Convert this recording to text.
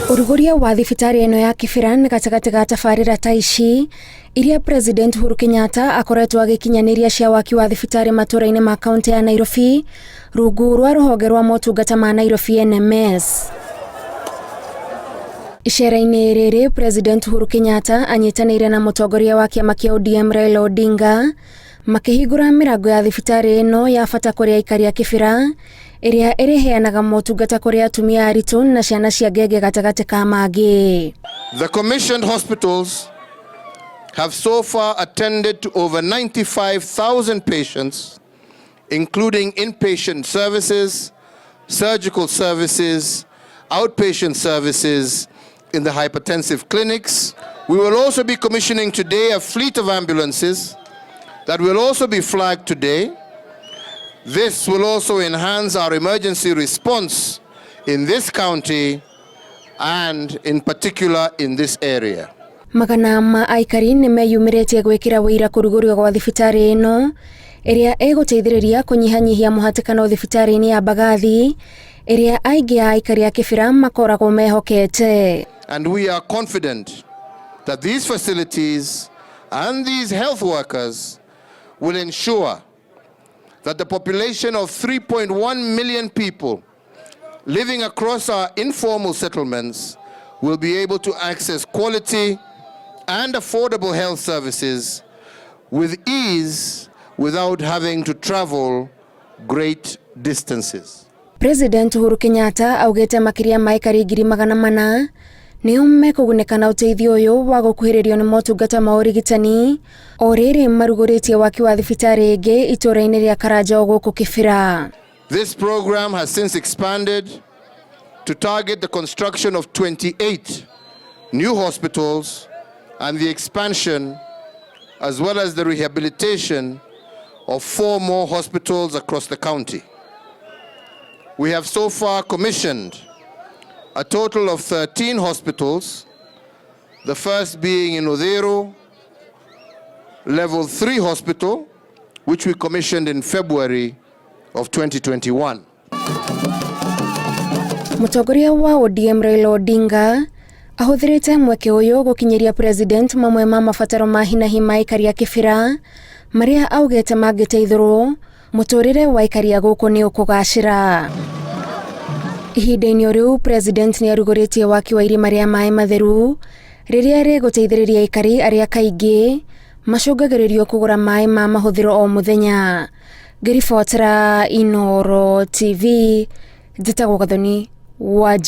Uruguria wa thibitari eno ya Kibira gatagati ga tabarĩra ta ici iria President Uhuru Kenyatta akoretwo agikinyaniria cia waki wa thibitari matũra-inĩ ma kaunti ya Nairobi rungu rwa rũhonge rwa motungata ma Nairobi NMS. Icera-inĩ rĩrĩ President Uhuru Kenyatta anyitanĩire na mũtongoria wa kĩama kĩa ODM Raila Odinga makĩhingũra mĩrango ya thibitari ĩno ya bata kũrĩ aikari a Kibira iria ĩrĩheanaga motungata kũrĩ atumia aritũ na ciana cia ngenge gatagati ka mangĩ. The commissioned hospitals have so far attended to over 95,000 patients, including inpatient services, surgical services, outpatient services in the hypertensive clinics. We will also be commissioning today a fleet of ambulances that will also be flagged today. This will also enhance our emergency response in this county and in particular in this area. Magana ma aikari nĩ meyumĩrĩtie gwĩkĩra wĩira kũrugũrio gwa thibitari ĩno ĩrĩa ĩgũteithĩrĩria kũnyihanyihia mũhatĩkano thibitari-inĩ ya Mbagathi ĩrĩa aingĩ a aikari a Kibira makoragwo mehokete. And we are confident that these facilities and these health workers will ensure that the population of 3.1 million people living across our informal settlements will be able to access quality and affordable health services with ease without having to travel great distances. President Uhuru Kenyatta augĩte makĩria ma aikari 400,000 nĩo mekũgunĩka na ũteithio ũyũ wa gũkuhĩrĩrio nĩ motungata ma ũrigitani o rĩrĩ marugũrĩtie waki wa thibitari ĩngĩ itũra-inĩ rĩa Karanja gũkũ Kibira. This program has since expanded to target the construction of 28 new hospitals and the expansion as well as the rehabilitation of 4 more hospitals across the county. We have so far commissioned a total of 13 hospitals, the first being in Odero, level 3 hospital, which we commissioned in February of 2021. Mũtongoria wa ODM Raila Odinga ahũthĩrĩte mweke ũyũ gũkinyĩria President mamwe ma mabataro ma hinahi ma aikari a Kibira marĩa augĩte mangĩteithĩrwo mũtũrĩre wa aikari a gũkũ nĩ ũkũgacĩra. Ihinda-inĩ rĩu President nĩ arugũrĩtie waki wa irima rĩa maĩ matheru rĩrĩa rĩgũteithĩrĩria aikari arĩa kaingĩ macũngagĩrĩrio kũgũra maĩ ma mahũthĩro o mũthenya. Ngĩribotera Inooro TV, njĩtagwo Gathoni Wanjĩ.